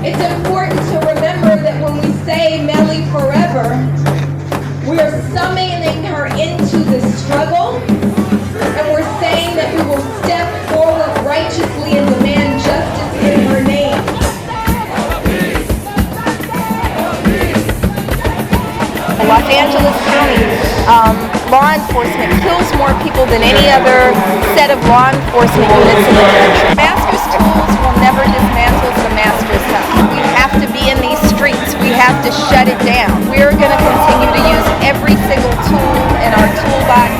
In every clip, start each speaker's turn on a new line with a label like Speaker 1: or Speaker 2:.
Speaker 1: It's important to remember that when we say Melly forever, we are summoning her into the struggle, and we're saying that we will step forward righteously and demand justice in her name.
Speaker 2: Los Angeles County law enforcement kills more people than any other set of law enforcement units in the country. Master's tools will never dismantle the master's son. We have to be in these streets. We have to shut it down. We're going to continue to use every single tool in our toolbox.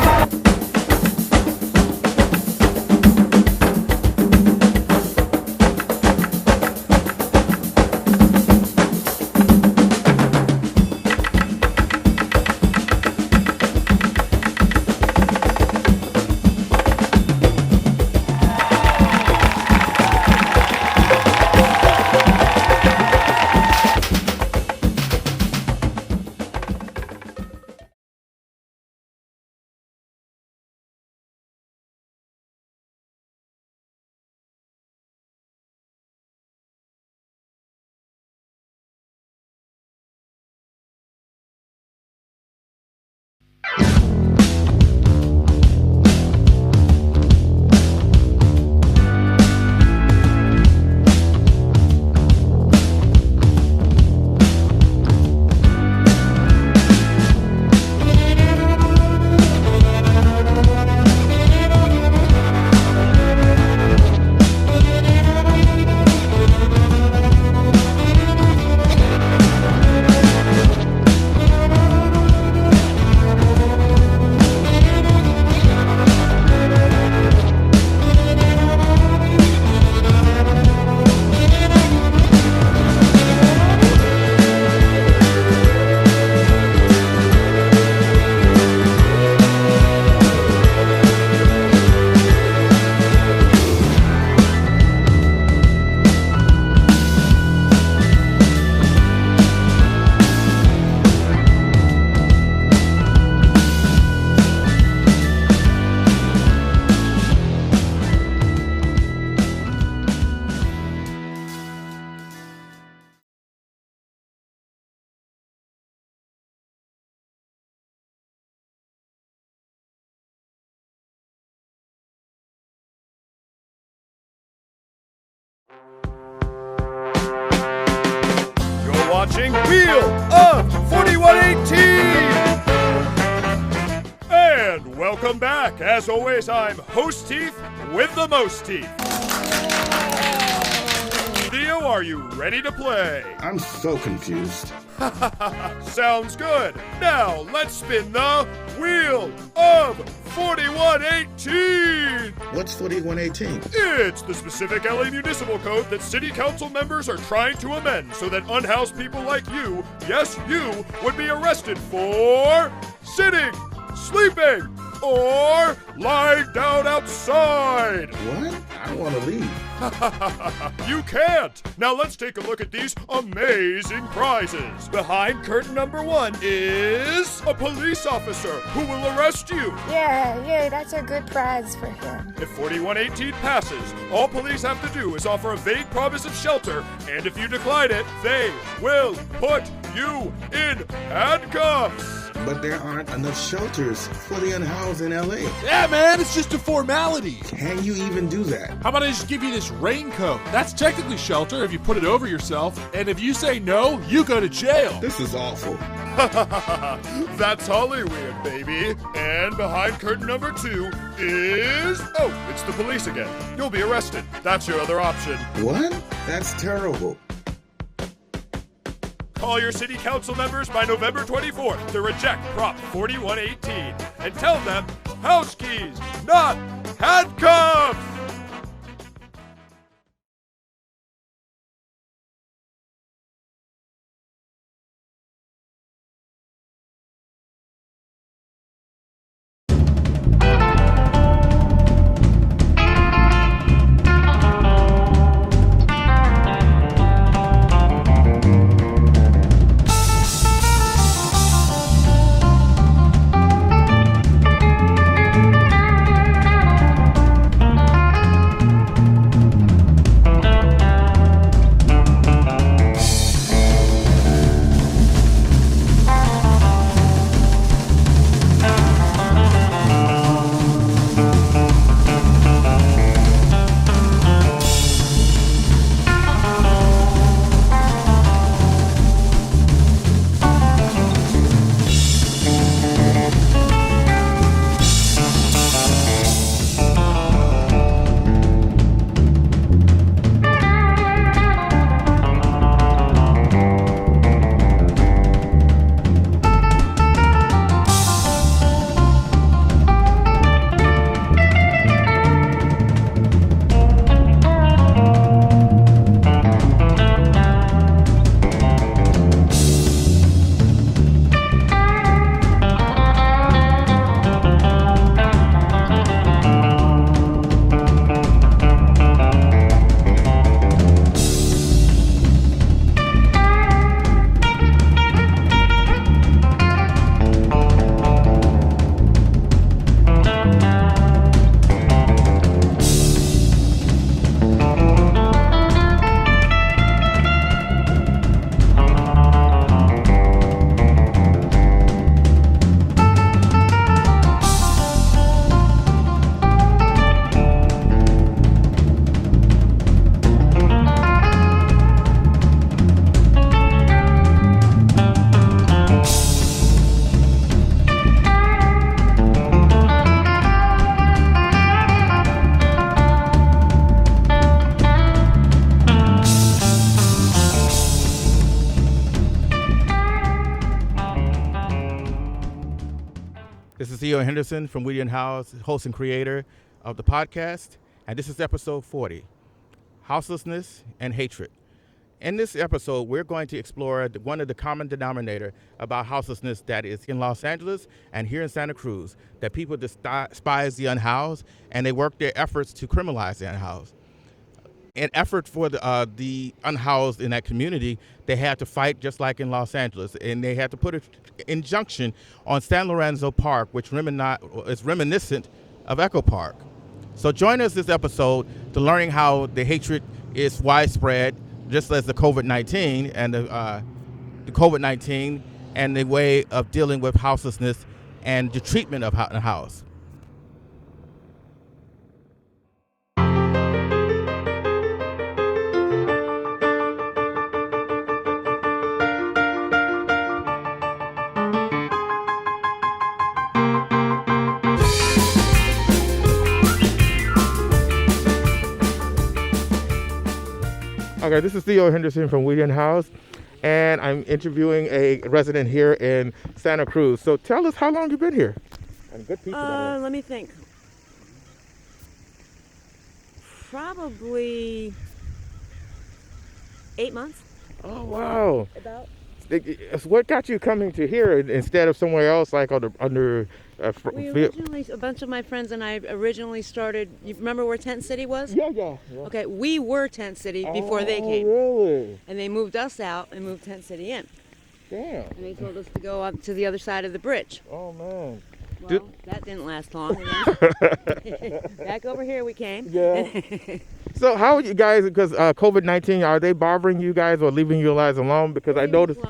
Speaker 3: Watching Wheel of 4118! And welcome back. As always, I'm Host Teeth with the most teeth. Theo, are you ready to play?
Speaker 4: I'm so confused.
Speaker 3: Sounds good. Now, let's spin the Wheel of 4118!
Speaker 4: What's 4118?
Speaker 3: It's the specific LA Municipal Code that City Council members are trying to amend so that unhoused people like you, yes, you, would be arrested for sitting, sleeping, or lying down outside.
Speaker 4: What? I want to leave.
Speaker 3: You can't! Now let's take a look at these amazing prizes. Behind curtain number 1 is a police officer who will arrest you.
Speaker 5: Yeah, that's a good prize for him.
Speaker 3: If 4118 passes, all police have to do is offer a vague promise of shelter, and if you decline it, they will put you in handcuffs.
Speaker 4: But there aren't enough shelters for the unhoused in LA.
Speaker 6: Yeah, man, it's just a formality.
Speaker 4: Can you even do that?
Speaker 6: How about I just give you this raincoat? That's technically shelter if you put it over yourself. And if you say no, you go to jail.
Speaker 4: This is awful.
Speaker 3: That's Hollywood, baby. And behind curtain number 2 is... Oh, it's the police again. You'll be arrested. That's your other option.
Speaker 4: What? That's terrible.
Speaker 3: Call your city council members by November 24th to reject Prop 4118 and tell them house keys, not handcuffs!
Speaker 7: This is Theo Henderson from Unhoused, host and creator of the podcast, and this is episode 40, Houselessness and Hatred. In this episode, we're going to explore one of the common denominator about houselessness that is in Los Angeles and here in Santa Cruz, that people despise the unhoused, and they work their efforts to criminalize the unhoused. In effort for the unhoused in that community, they had to fight just like in Los Angeles, and they had to put an injunction on San Lorenzo Park, which is reminiscent of Echo Park. So join us this episode to learning how the hatred is widespread, just as the COVID-19 and the COVID-19 and the way of dealing with houselessness and the treatment of the house. Okay, this is Theo Henderson from Unhoused, and I'm interviewing a resident here in Santa Cruz. So tell us how long you've been here. And good pizza.
Speaker 8: Let me think. Probably 8 months.
Speaker 7: Oh, wow.
Speaker 8: About.
Speaker 7: What got you coming to here instead of somewhere else, like a
Speaker 8: bunch of my friends and I originally started. You remember where Tent City was?
Speaker 7: Yeah.
Speaker 8: Okay, we were Tent City before they came.
Speaker 7: Really?
Speaker 8: And they moved us out and moved Tent City in.
Speaker 7: Damn.
Speaker 8: And they told us to go up to the other side of the bridge.
Speaker 7: Oh, man.
Speaker 8: Well, that didn't last long. Back over here we came.
Speaker 7: Yeah. So how are you guys, because COVID-19, are they bothering you guys or leaving you guys alone? Because I noticed.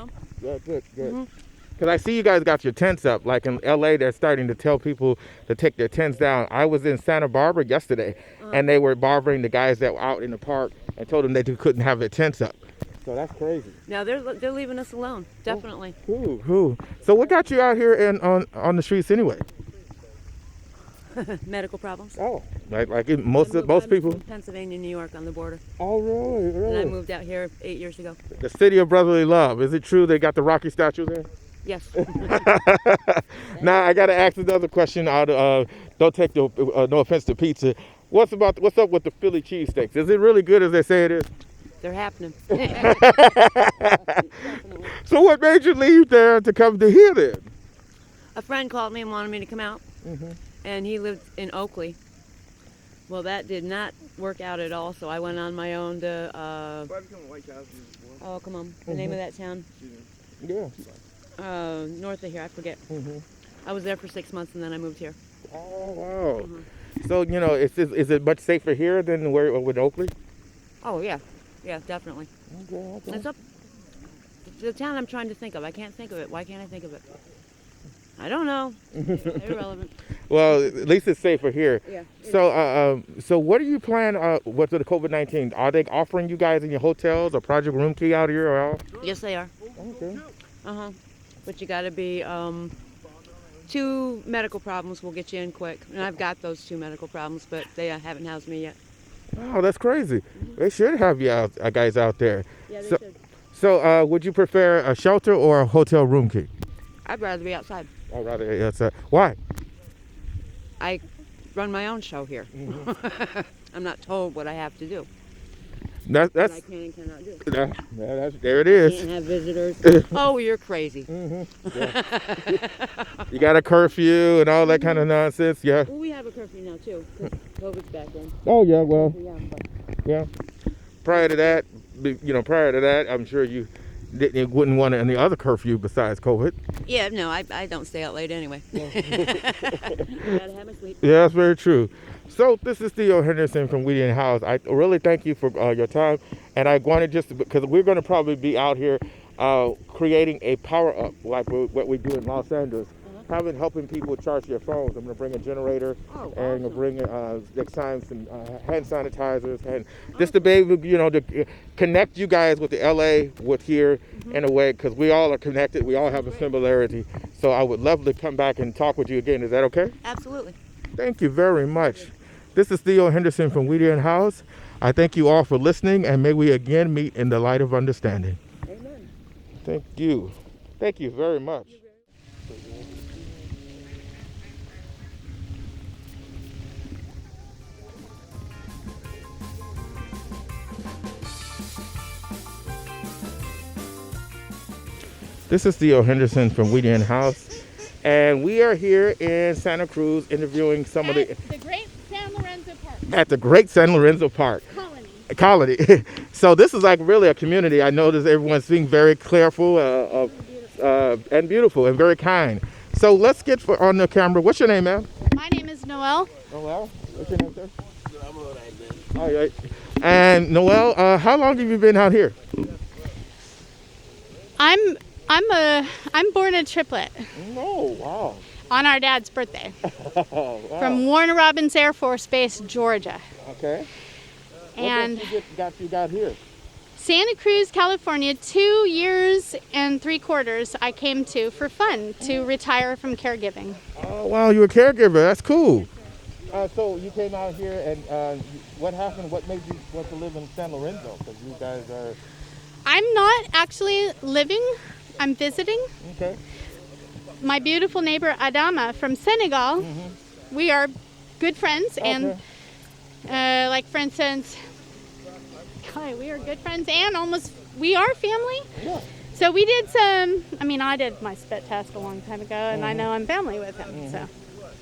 Speaker 7: Yeah, good. Because I see you guys got your tents up. Like in LA, they're starting to tell people to take their tents down. I was in Santa Barbara yesterday, and they were bothering the guys that were out in the park and told them they couldn't have their tents up. So that's crazy.
Speaker 8: No, they're leaving us alone, definitely.
Speaker 7: Who? So what got you out here and on the streets anyway?
Speaker 8: Medical problems.
Speaker 7: Oh, like most people.
Speaker 8: From Pennsylvania, New York, on the border.
Speaker 7: Oh, really?
Speaker 8: And I moved out here 8 years ago.
Speaker 7: The city of brotherly love. Is it true they got the Rocky statue there?
Speaker 8: Yes.
Speaker 7: Now I got to ask another question. Don't take no offense to pizza. What's up with the Philly cheesesteaks? Is it really good as they say it is?
Speaker 8: They're happening.
Speaker 7: So what made you leave there to come to here then?
Speaker 8: A friend called me and wanted me to come out.
Speaker 7: Mm-hmm.
Speaker 8: And he lived in Oakley. Well, that did not work out at all, so I went on my own to, oh, come on, the name of that town?
Speaker 7: Yeah.
Speaker 8: North of here, I forget.
Speaker 7: Mm-hmm.
Speaker 8: I was there for 6 months, and then I moved here.
Speaker 7: Oh, wow. Mm-hmm. So, is it much safer here than with Oakley?
Speaker 8: Oh, yeah. Yeah, definitely.
Speaker 7: Okay.
Speaker 8: It's up the town I'm trying to think of. I can't think of it. Why can't I think of it? I don't know. Irrelevant.
Speaker 7: Well, at least it's safer here.
Speaker 8: Yeah.
Speaker 7: So what do you plan with the COVID-19? Are they offering you guys in your hotels a project room key out here or all?
Speaker 8: Yes, they are.
Speaker 7: Okay.
Speaker 8: But you got to be 2 medical problems will get you in quick, and I've got those 2 medical problems, but they haven't housed me yet.
Speaker 7: Oh, that's crazy. They should have you guys out there.
Speaker 8: Yeah, they should.
Speaker 7: So would you prefer a shelter or a hotel room key?
Speaker 8: I'd rather be outside.
Speaker 7: I'd rather be outside. Why?
Speaker 8: I run my own show here. Mm-hmm. I'm not told what I have to do.
Speaker 7: That's
Speaker 8: what I can and cannot do.
Speaker 7: There it is.
Speaker 8: Can't have visitors. Oh, you're crazy.
Speaker 7: Mm-hmm. Yeah. You got a curfew and all that kind of nonsense. Yeah.
Speaker 8: Well, we have a curfew now too, because COVID's back in.
Speaker 7: Oh yeah, well.
Speaker 8: Yeah.
Speaker 7: Prior to that, I'm sure you wouldn't want any other curfew besides COVID.
Speaker 8: Yeah, no, I don't stay out late anyway. Gotta have my sleep.
Speaker 7: Yeah, that's very true. So this is Theo Henderson from Unhoused. I really thank you for your time, and I wanted because we're going to probably be out here creating a power up like what we do in Los Angeles. Helping people charge their phones. I'm going to bring a generator and awesome. Bring next time some hand sanitizers and just to be able, to connect you guys with the LA with here in a way, because we all are connected. We all have a similarity. So I would love to come back and talk with you again. Is that okay?
Speaker 8: Absolutely.
Speaker 7: Thank you very much. This is Theo Henderson from Unhoused. I thank you all for listening, and may we again meet in the light of understanding.
Speaker 8: Amen.
Speaker 7: Thank you. Thank you very much. This is Theo Henderson from Unhoused, and we are here in Santa Cruz interviewing some of the
Speaker 9: Great San Lorenzo Park.
Speaker 7: At the Great San Lorenzo Park. Colony. So this is like really a community. I noticed everyone's being very careful and beautiful and very kind. So let's get on the camera. What's your name, ma'am?
Speaker 9: My name is Noel.
Speaker 7: Noel. What's your name, sir? All right. And Noel, how long have you been out here?
Speaker 9: I'm born a triplet.
Speaker 7: Oh, wow.
Speaker 9: On our dad's birthday.
Speaker 7: Wow.
Speaker 9: From Warner Robins Air Force Base, Georgia.
Speaker 7: Okay.
Speaker 9: And
Speaker 7: What you got here?
Speaker 9: Santa Cruz, California, 2 years and 3/4 I came to for fun, to retire from caregiving.
Speaker 7: Oh, wow, you're a caregiver. That's cool. So you came out here, and what happened? What made you want to live in San Lorenzo? Because you guys are...
Speaker 9: I'm not actually living, I'm visiting.
Speaker 7: Okay.
Speaker 9: My beautiful neighbor Adama from Senegal, we are good friends, and like for instance, we are good friends and we are family.
Speaker 7: Yeah.
Speaker 9: So we did I did my spit test a long time ago, and I know I'm family with him. So.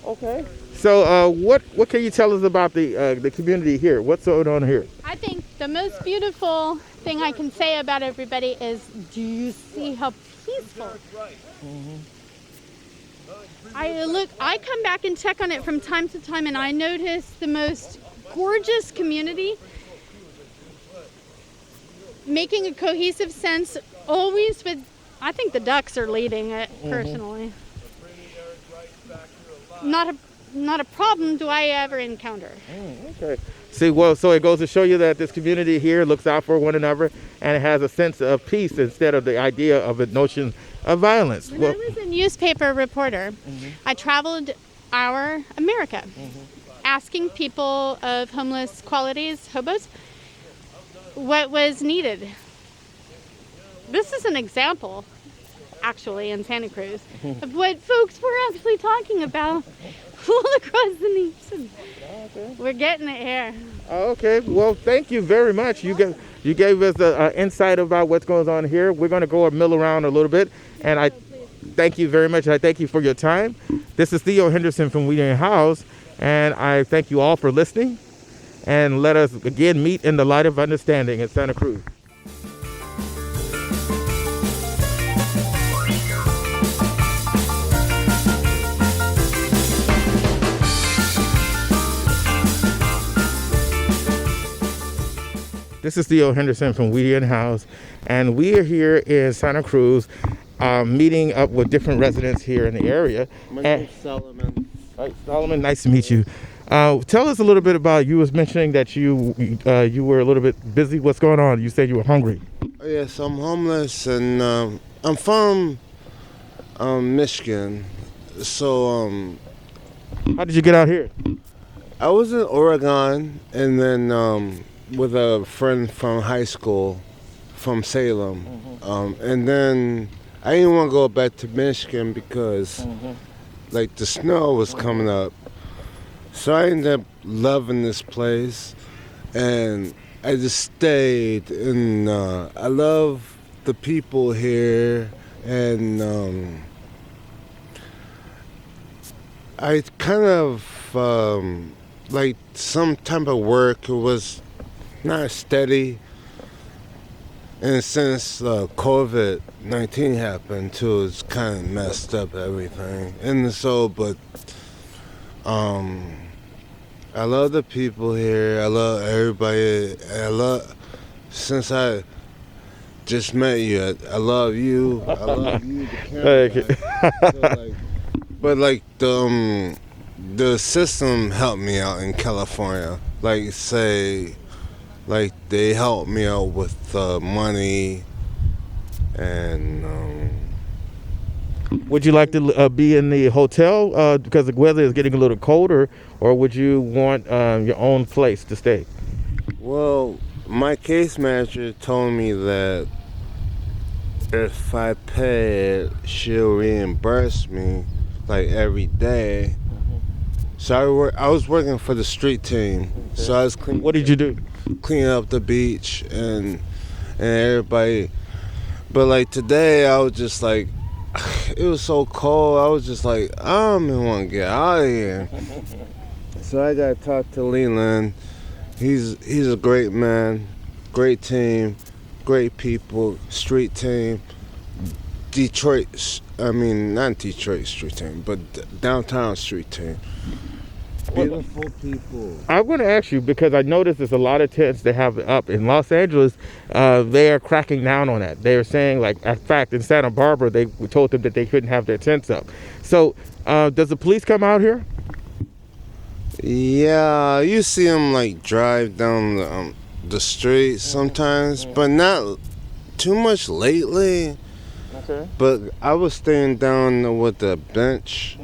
Speaker 7: Okay. So what can you tell us about the community here? What's going on here?
Speaker 9: I think the most beautiful thing I can say about everybody is, do you see how peaceful? I come back and check on it from time to time, and I notice the most gorgeous community making a cohesive sense, always with, I think the ducks are leading it personally. Not a problem do I ever encounter.
Speaker 7: Okay. See, well, so it goes to show you that this community here looks out for one another, and it has a sense of peace instead of the idea of a notion of violence.
Speaker 9: When I was a newspaper reporter, I traveled our America, asking people of homeless qualities, hobos, what was needed. This is an example, actually, in Santa Cruz, of what folks were actually talking about all across the nation. We're getting it here.
Speaker 7: Okay, well, thank you very much. You gave us an insight about what's going on here. We're going to go and mill around a little bit, and I thank you very much. I thank you for your time. This is Theo Henderson from Unhoused, and I thank you all for listening, and let us again meet in the light of understanding in Santa Cruz. This is Theo Henderson from Unhoused, and we are here in Santa Cruz, meeting up with different residents here in the area.
Speaker 10: My name is Solomon.
Speaker 7: Right, Solomon, nice to meet you. Tell us a little bit about, you was mentioning that you were a little bit busy. What's going on? You said you were hungry.
Speaker 10: Yes, I'm homeless, and I'm from Michigan. So
Speaker 7: how did you get out here?
Speaker 10: I was in Oregon, and then with a friend from high school from Salem. And then I didn't want to go back to Michigan because like the snow was coming up. So I ended up loving this place, and I just stayed, and I love the people here, and I kind of like some type of work. It was not steady, and since COVID-19 happened too, it's kind of messed up everything. And so, but I love the people here. I love everybody. Since I just met you, I love you. I love you, the camera. But like the system helped me out in California. Like they helped me out with money, and
Speaker 7: would you like to be in the hotel because the weather is getting a little colder, or would you want your own place to stay?
Speaker 10: Well, my case manager told me that if I pay, she'll reimburse me like every day. So I was working for the street team. So I was cleaning.
Speaker 7: What did you do?
Speaker 10: Cleaning up the beach, and everybody But like today, I was just like, it was so cold. I was just like, I don't even want to get out of here. So I got to talk to Leland. He's a great man, great team, great people, street team. Detroit, I mean, not Detroit street team, but downtown street team. Beautiful people.
Speaker 7: I'm going to ask you, because I noticed there's a lot of tents they have up in Los Angeles. They are cracking down on that. They are saying, like, in fact, in Santa Barbara, they told them that they couldn't have their tents up. So does the police come out here?
Speaker 10: Yeah, you see them like drive down the street sometimes, but not too much lately.
Speaker 7: Okay.
Speaker 10: But I was staying down with the bench.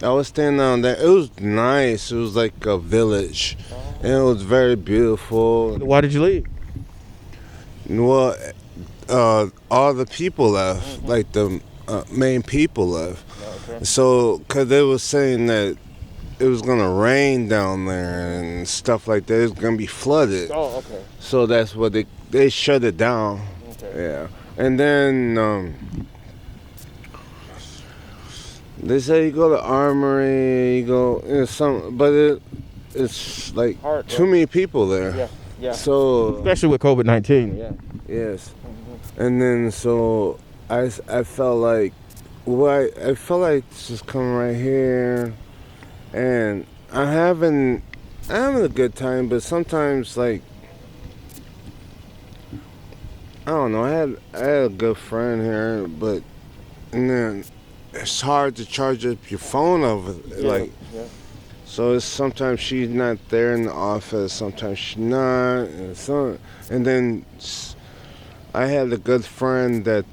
Speaker 10: I was staying down there. It was nice. It was like a village, and it was very beautiful.
Speaker 7: Why did you leave?
Speaker 10: Well, all the people left, like the main people left.
Speaker 7: Okay.
Speaker 10: So, because they were saying that it was gonna rain down there and stuff like that. It was gonna be flooded.
Speaker 7: Oh, okay.
Speaker 10: So that's what they shut it down.
Speaker 7: Okay.
Speaker 10: Yeah, and then they say you go to Armory, you go but it's like
Speaker 7: Hard,
Speaker 10: too many people there.
Speaker 7: Yeah, yeah.
Speaker 10: So
Speaker 7: Especially with COVID-19. Yeah.
Speaker 10: yes, and then so I felt like I felt like just coming right here. And I'm having a good time, but sometimes like I don't know. I had a good friend here, but and then it's hard to charge up your phone over like.
Speaker 7: Yeah.
Speaker 10: So it's sometimes she's not there in the office, sometimes she's not, and then I had a good friend that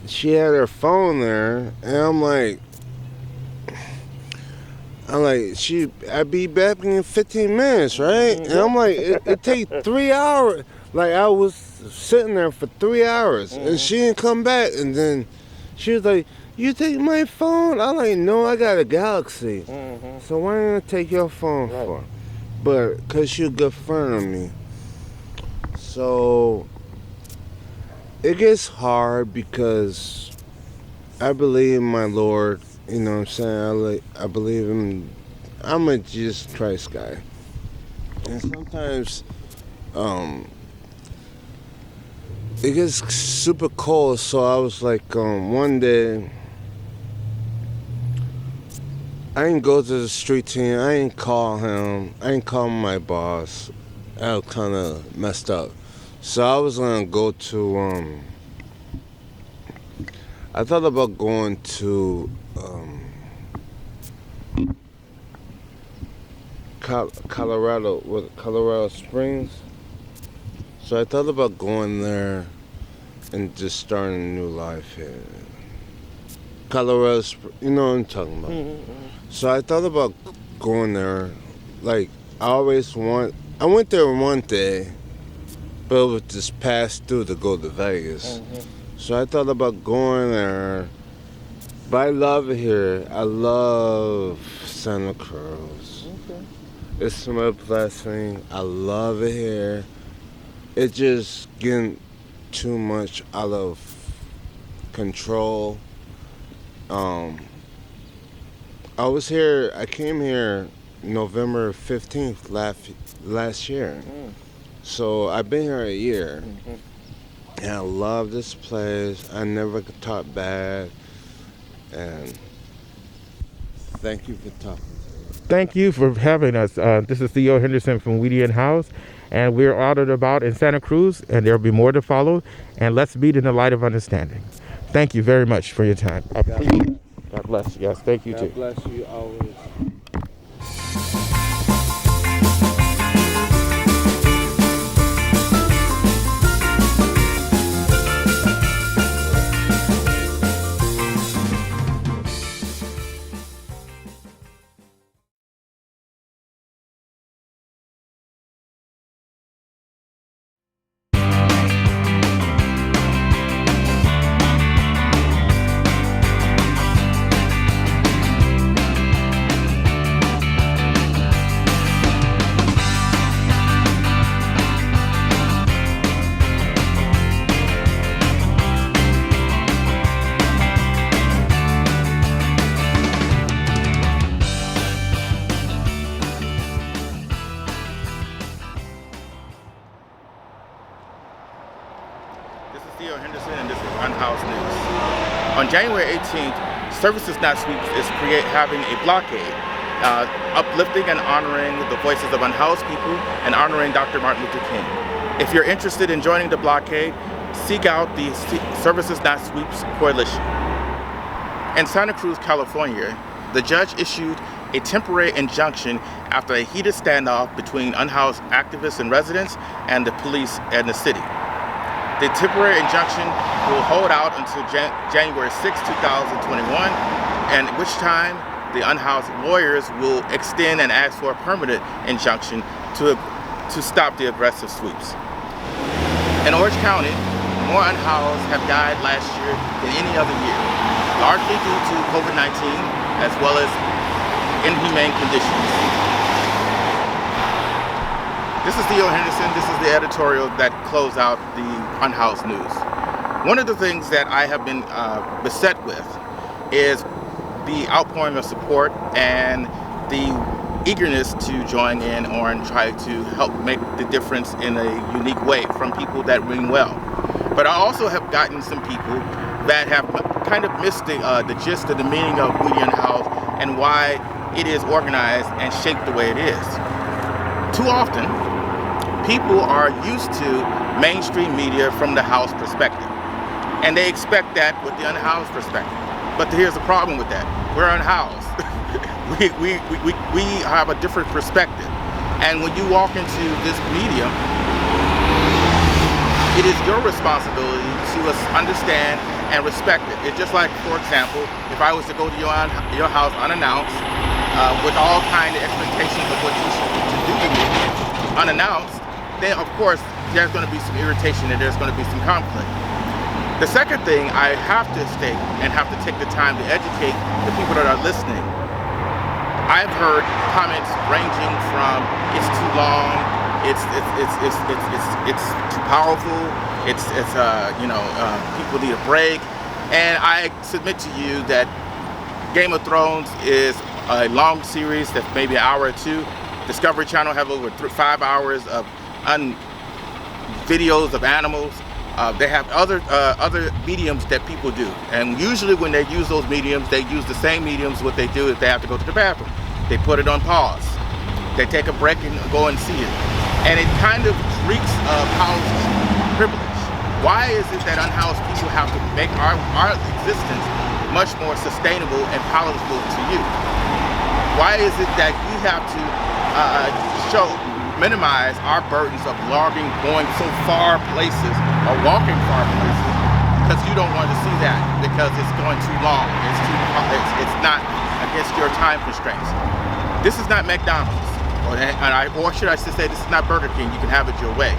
Speaker 10: she had her phone there, and I'm like, I'd be back in 15 minutes, right? And I'm like, it take 3 hours. Like, I was sitting there for 3 hours, and she didn't come back. And then she was like, you take my phone? I'm like, no, I got a Galaxy. So why didn't I take your phone for? But, because you're a good friend of me. So, it gets hard because I believe in my Lord. You know what I'm saying? I believe in, I'm a Jesus Christ guy. And sometimes it gets super cold, so I was like, one day, I didn't go to the street team, I didn't call him, I didn't call my boss. I was kind of messed up. So I was gonna go to, I thought about going to, Colorado Springs. So I thought about going there and just starting a new life here. Colorado Springs, you know what I'm talking about. So I thought about going there. Like, I went there one day, but it was just passed through to go to Vegas. So I thought about going there, but I love it here. I love Santa Cruz. It's my blessing. I love it here. It's just getting too much out of control. I came here November 15th last year. So I've been here a year. And I love this place. I never could talk bad. And thank you for talking to me.
Speaker 7: Thank you for having us. This is Theo Henderson from Unhoused, and we're out and about in Santa Cruz, and there'll be more to follow. And let's meet in the light of understanding. Thank you very much for your time. I appreciate it. God bless you. Yes, thank you too.
Speaker 10: God bless you always.
Speaker 7: On January 18th, Services Not Sweeps is having a blockade, uplifting and honoring the voices of unhoused people and honoring Dr. Martin Luther King. If you're interested in joining the blockade, seek out the Services Not Sweeps Coalition. In Santa Cruz, California, the judge issued a temporary injunction after a heated standoff between unhoused activists and residents and the police and the city. The temporary injunction will hold out until January 6, 2021, and at which time the unhoused lawyers will extend and ask for a permanent injunction to stop the aggressive sweeps. In Orange County, more unhoused have died last year than any other year, largely due to COVID-19 as well as inhumane conditions. This is Theo Henderson. This is the editorial that closed out the Unhoused news. One of the things that I have been beset with is the outpouring of support and the eagerness to join in or and try to help make the difference in a unique way from people that ring well. But I also have gotten some people that have kind of missed the gist of the meaning of We Unhoused and why it is organized and shaped the way it is. Too often, people are used to mainstream media from the house perspective, and they expect that with the unhoused perspective. But here's the problem with that: we're unhoused. we have a different perspective, and when you walk into this medium, it is your responsibility to understand and respect it. It's just like, for example, if I was to go to your house unannounced, with all kind of expectations of what you should do to me, unannounced, then of course there's going to be some irritation and there's going to be some conflict. The second thing I have to state and have to take the time to educate the people that are listening. I've heard comments ranging from "it's too long," "it's too powerful," people need a break, and I submit to you that Game of Thrones is a long series that's maybe an hour or two. Discovery Channel have over 5 hours of videos of animals. They have other mediums that people do, and usually when they use those mediums, they use the same mediums. What they do if they have to go to the bathroom, they put it on pause. They take a break and go and see it, and it kind of reeks of house privilege. Why is it that unhoused people have to make our existence much more sustainable and palatable to you? Why is it that we have to minimize our burdens of logging, going so far places or walking far places because you don't want to see that because it's going too long, it's not against your time constraints. This is not McDonald's, or should I say this is not Burger King. You can have it your way.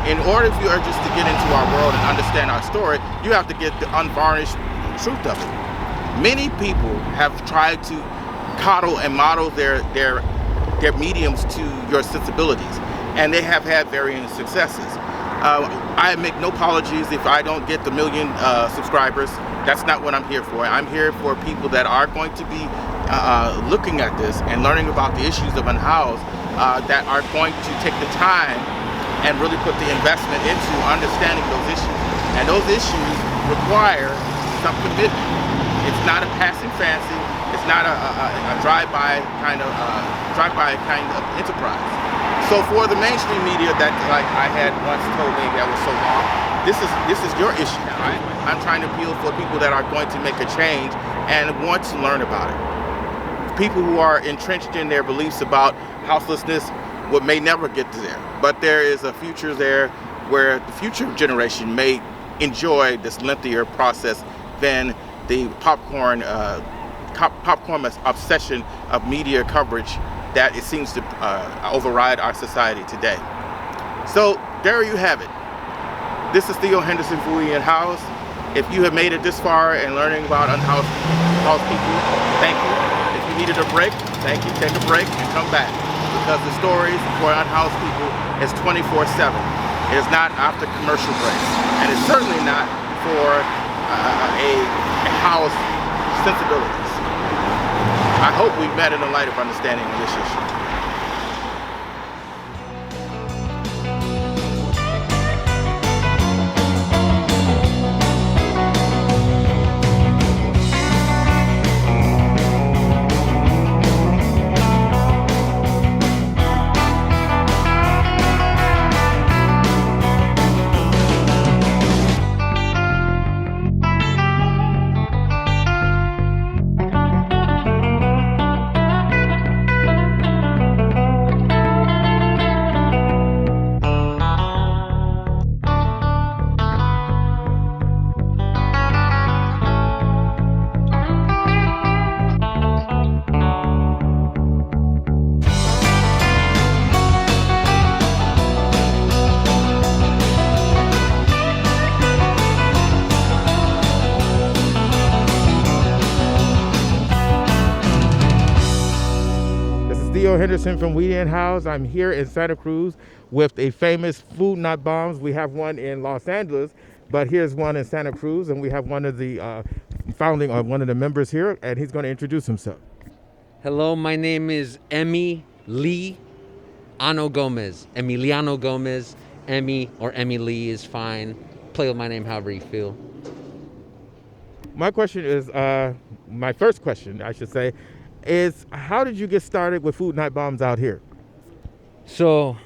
Speaker 7: In order for you just to get into our world and understand our story, you have to get the unvarnished truth of it. Many people have tried to coddle and model their mediums to your sensibilities, and they have had varying successes. I make no apologies if I don't get the 1 million subscribers. That's not what I'm here for. I'm here for people that are going to be looking at this and learning about the issues of unhoused, that are going to take the time and really put the investment into understanding those issues. And those issues require some commitment. It's not a passing fancy. It's not a drive-by kind of enterprise. So for the mainstream media that, like I had once told me that was so long, this is your issue now. I'm trying to appeal for people that are going to make a change and want to learn about it. People who are entrenched in their beliefs about houselessness may never get to there, but there is a future there where the future generation may enjoy this lengthier process than the popcorn obsession of media coverage that it seems to override our society today. So there you have it. This is Theo Henderson for Unhoused. If you have made it this far in learning about unhoused people, thank you. If you needed a break, thank you. Take a break and come back, because the stories for unhoused people is 24/7. It is not after commercial breaks, and it's certainly not for a house sensibilities. I hope we've met in the light of understanding this issue. Theo Henderson from Unhoused. I'm here in Santa Cruz with a famous Food Not Bombs. We have one in Los Angeles, but here's one in Santa Cruz, and we have one of the one of the members here, and he's going to introduce himself.
Speaker 11: Hello, my name is Emiliano Gomez. Emiliano Gomez. Emmy or Emmy Lee is fine. Play with my name however you feel.
Speaker 7: My question is, my first question, I should say, is how did you get started with Food Not Bombs out here?
Speaker 11: So,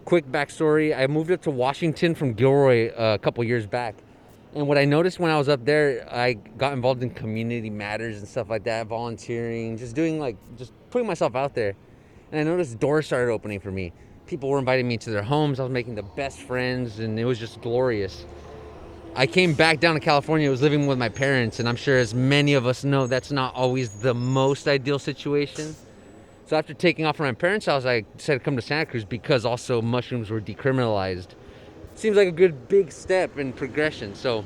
Speaker 11: quick backstory. I moved up to Washington from Gilroy a couple years back. And what I noticed when I was up there, I got involved in community matters and stuff like that, volunteering, just putting myself out there. And I noticed doors started opening for me. People were inviting me to their homes. I was making the best friends, and it was just glorious. I came back down to California. I was living with my parents, and I'm sure as many of us know, that's not always the most ideal situation. So after taking off from my parents' house, I decided to come to Santa Cruz because also mushrooms were decriminalized. Seems like a good big step in progression. So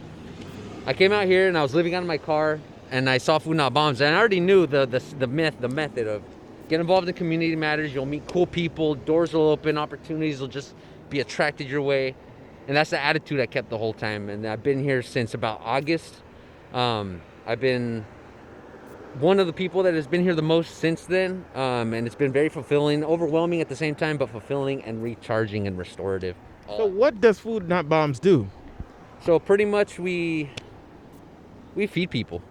Speaker 11: I came out here, and I was living out of my car, and I saw Food Not Bombs, and I already knew the method of get involved in community matters. You'll meet cool people, doors will open, opportunities will just be attracted your way. And that's the attitude I kept the whole time. And I've been here since about August. I've been one of the people that has been here the most since then. And it's been very fulfilling, overwhelming at the same time, but fulfilling and recharging and restorative.
Speaker 7: So what does Food Not Bombs do?
Speaker 11: So pretty much we feed people.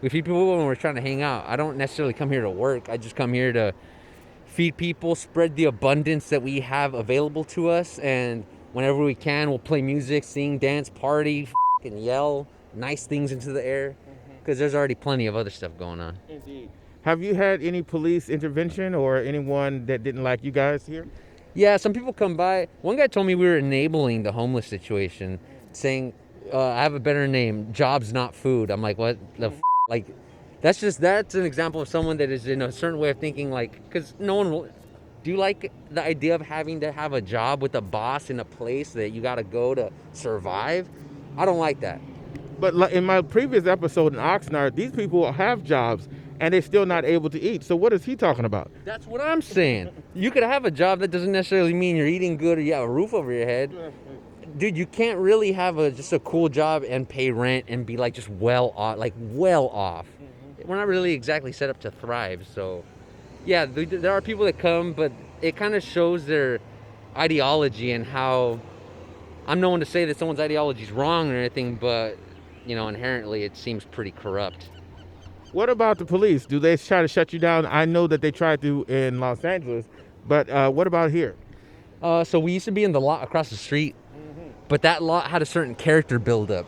Speaker 11: We feed people when we're trying to hang out. I don't necessarily come here to work. I just come here to feed people, spread the abundance that we have available to us, and whenever we can, we'll play music, sing, dance, party, and yell nice things into the air, because there's already plenty of other stuff going on.
Speaker 7: Indeed. Have you had any police intervention or anyone that didn't like you guys here?
Speaker 11: Yeah, some people come by. One guy told me we were enabling the homeless situation, saying, I have a better name, jobs not food. I'm like, what the f-? Like, that's an example of someone that is in a certain way of thinking, like, because no one will. Do you like the idea of having to have a job with a boss in a place that you got to go to survive? I don't like that.
Speaker 7: But in my previous episode in Oxnard, these people have jobs and they're still not able to eat. So what is he talking about?
Speaker 11: That's what I'm saying. You could have a job that doesn't necessarily mean you're eating good or you have a roof over your head. Dude, you can't really have just a cool job and pay rent and be like just well off. We're not really exactly set up to thrive. So yeah, there are people that come, but it kind of shows their ideology and how, I'm no one to say that someone's ideology is wrong or anything, but inherently it seems pretty corrupt.
Speaker 7: What about the police? Do they try to shut you down? I know that they tried to in Los Angeles, but what about here?
Speaker 11: So we used to be in the lot across the street, but that lot had a certain character buildup.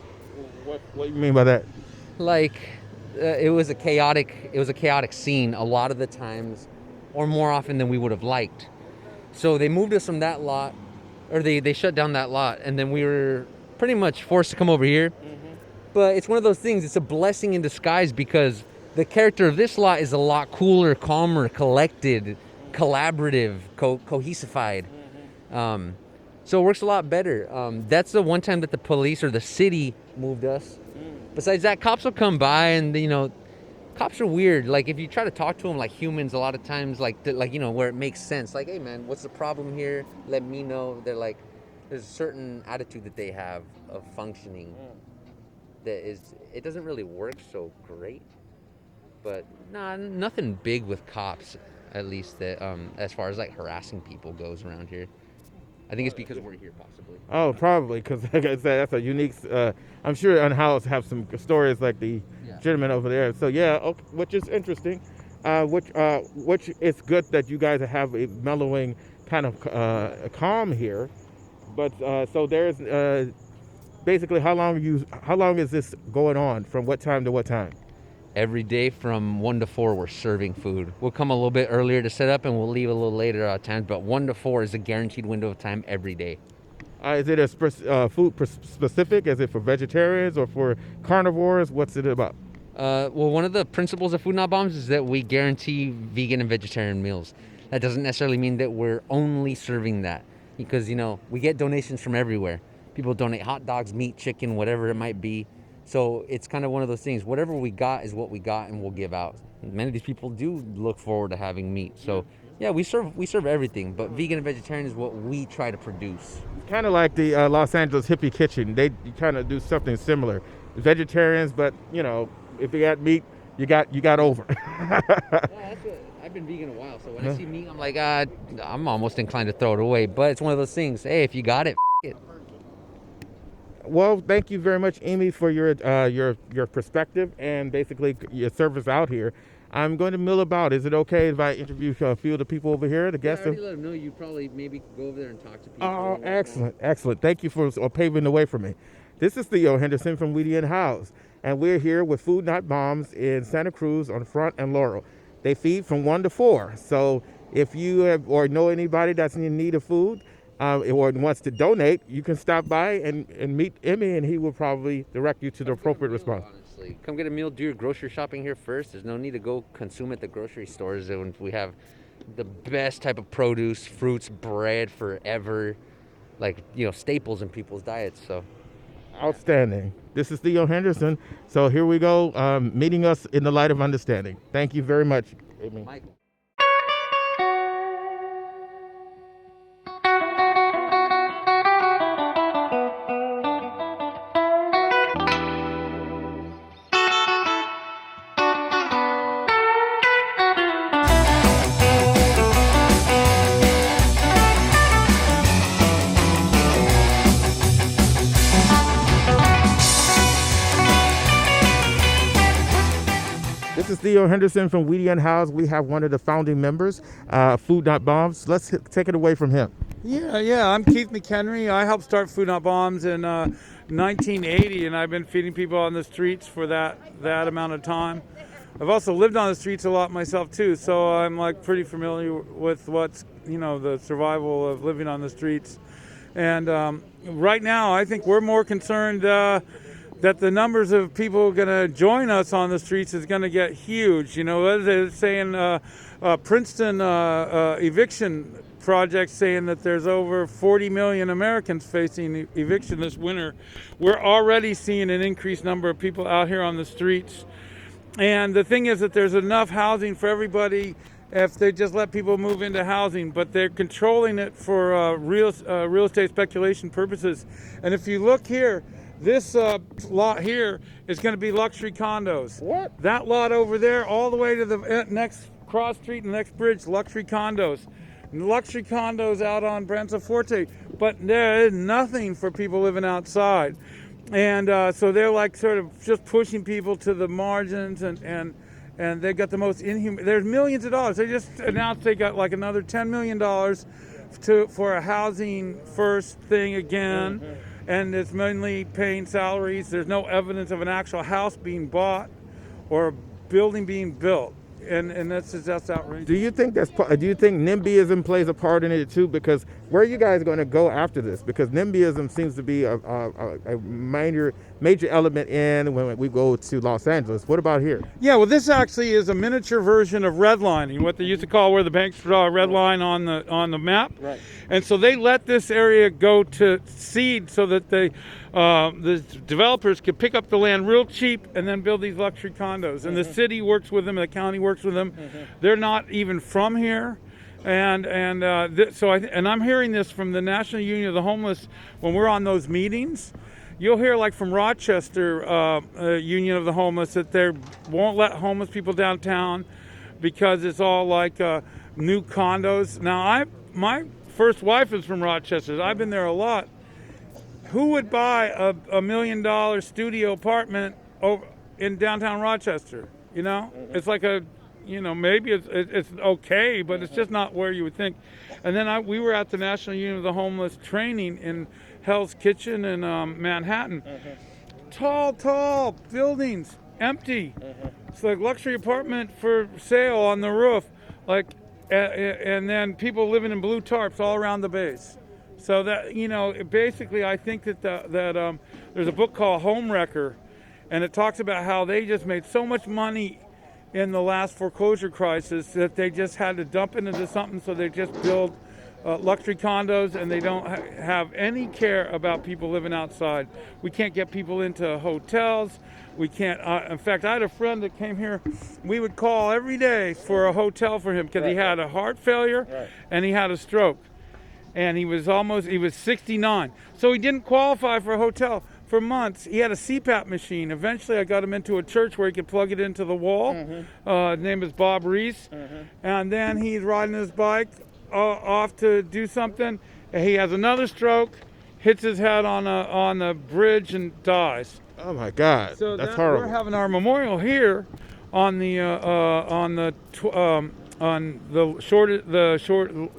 Speaker 7: What do you mean by that?
Speaker 11: Like, it was a chaotic scene a lot of the times, or more often than we would have liked. So they moved us from that lot, or they shut down that lot, and then we were pretty much forced to come over here. But it's one of those things, it's a blessing in disguise, because the character of this lot is a lot cooler, calmer, collected, collaborative, cohesified. So it works a lot better. That's the one time that the police or the city moved us. Besides that, cops will come by, and cops are weird. Like, if you try to talk to them like humans, a lot of times, where it makes sense. Like, hey man, what's the problem here? Let me know. They're like, there's a certain attitude that they have of functioning that it doesn't really work so great. But nothing big with cops, at least that as far as like harassing people goes around here. I think it's because we're here, possibly. Oh, probably, because like I said, that's a unique. I'm sure Unhoused have some stories like the gentleman over there. So yeah, okay, which is interesting. Which it's good that you guys have a mellowing kind of calm here. But so there's basically how long is this going on? From what time to what time? Every day from 1 to 4, we're serving food. We'll come a little bit earlier to set up, and we'll leave a little later at times, but 1 to 4 is a guaranteed window of time every day.
Speaker 7: Is it a food specific? Is it for vegetarians or for carnivores? What's it about?
Speaker 11: Well, one of the principles of Food Not Bombs is that we guarantee vegan and vegetarian meals. That doesn't necessarily mean that we're only serving that, because, we get donations from everywhere. People donate hot dogs, meat, chicken, whatever it might be. So it's kind of one of those things. Whatever we got is what we got, and we'll give out. Many of these people do look forward to having meat. So Yeah, we serve everything, but vegan and vegetarian is what we try to produce.
Speaker 7: Kind of like the Los Angeles Hippie Kitchen. They kind of do something similar. Vegetarians, but you know, if you got meat, you got over.
Speaker 11: Yeah, that's what, I've been vegan a while, so when I see meat, I'm like, I'm almost inclined to throw it away. But it's one of those things. Hey, if you got it, it.
Speaker 7: Well, thank you very much, Amy, for your perspective and basically your service out here. I'm going to mill about. Is it okay if I interview a few of the people over here, the guests?
Speaker 11: I already let them know you probably maybe go over there and talk to people.
Speaker 7: Oh, excellent. Thank you for paving the way for me. This is Theo Henderson from Unhoused, and we're here with Food Not Bombs in Santa Cruz on Front and Laurel. They feed from 1 to 4. So if you have or know anybody that's in need of food or wants to donate, you can stop by and meet Emmy, and he will probably direct you to the appropriate response.
Speaker 11: Come get a meal, do your grocery shopping here first. There's no need to go consume at the grocery stores. And we have the best type of produce, fruits, bread forever, like, staples in people's diets. So
Speaker 7: outstanding. This is Theo Henderson. So here we go, meeting us in the light of understanding. Thank you very much, Amy.
Speaker 11: Michael.
Speaker 7: This is Theo Henderson from Unhoused. We have one of the founding members, Food Not Bombs. Let's take it away from him.
Speaker 12: Yeah. I'm Keith McHenry. I helped start Food Not Bombs in 1980, and I've been feeding people on the streets for that amount of time. I've also lived on the streets a lot myself too, so I'm pretty familiar with what's the survival of living on the streets. And right now, I think we're more concerned that the numbers of people going to join us on the streets is going to get huge. They're saying Princeton eviction project saying that there's over 40 million Americans facing eviction this winter. We're already seeing an increased number of people out here on the streets. And the thing is that there's enough housing for everybody if they just let people move into housing, but they're controlling it for real estate speculation purposes. And if you look here, this lot here is going to be luxury condos.
Speaker 7: What?
Speaker 12: That lot over there, all the way to the next cross street and the next bridge, luxury condos. Luxury condos out on Branza Forte, but there is nothing for people living outside. And so they're sort of just pushing people to the margins, and they got the most inhuman. There's millions of dollars. They just announced they got another $10 million for a housing first thing again. Mm-hmm. And it's mainly paying salaries. There's no evidence of an actual house being bought or a building being built. And that's outrageous.
Speaker 7: Do you think NIMBYism plays a part in it too? Because where are you guys going to go after this? Because NIMBYism seems to be a major element when we go to Los Angeles. What about here?
Speaker 12: Yeah, well, this actually is a miniature version of redlining, what they used to call where the banks draw a red line on the map.
Speaker 7: Right.
Speaker 12: And so they let this area go to seed so that the developers could pick up the land real cheap and then build these luxury condos. And the city works with them, and the county works with them. They're not even from here. And I'm hearing this from the National Union of the Homeless when we're on those meetings. You'll hear from Rochester Union of the Homeless that they won't let homeless people downtown because it's all new condos. Now, my first wife is from Rochester. I've been there a lot. Who would buy a $1 million studio apartment in downtown Rochester? It's maybe it's okay, but it's just not where you would think. And then we were at the National Union of the Homeless training in Hell's Kitchen in Manhattan. Tall buildings, empty. It's luxury apartment for sale on the roof, and then people living in blue tarps all around the base. So that basically, I think that there's a book called Home Wrecker, and it talks about how they just made so much money in the last foreclosure crisis that they just had to dump it into something, so they just build luxury condos, and they don't have any care about people living outside. We can't get people into hotels. We can't. In fact, I had a friend that came here. We would call every day for a hotel for him because he had a heart failure and he had a stroke. And he was 69. So he didn't qualify for a hotel for months. He had a CPAP machine. Eventually I got him into a church where he could plug it into the wall. His name is Bob Reese. And then he's riding his bike off to do something. He has another stroke, hits his head on the bridge and dies.
Speaker 7: Oh my God,
Speaker 12: So
Speaker 7: that's horrible.
Speaker 12: We're having our memorial here on the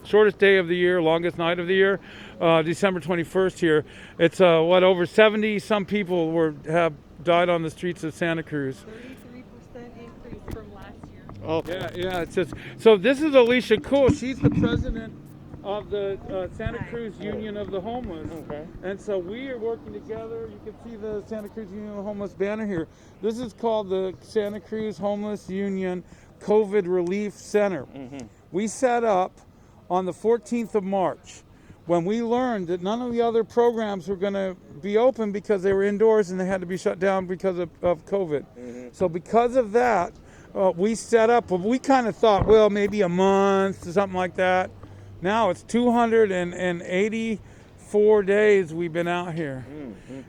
Speaker 12: shortest day of the year, longest night of the year, December 21st here. It's over 70 some people have died on the streets of Santa Cruz.
Speaker 13: 33% increase from last year.
Speaker 7: Oh
Speaker 12: Yeah. It's just, so this is Alicia Cool. She's the president of the Santa Cruz Union of the Homeless. And so we are working together. You can see the Santa Cruz Union of the Homeless banner here. This is called the Santa Cruz Homeless Union COVID Relief Center. We set up on the 14th of March when we learned that none of the other programs were going to be open because they were indoors and they had to be shut down because of COVID. So because of that, we set up, we kind of thought, well, maybe a month or something like that. Now it's 284 days we've been out here.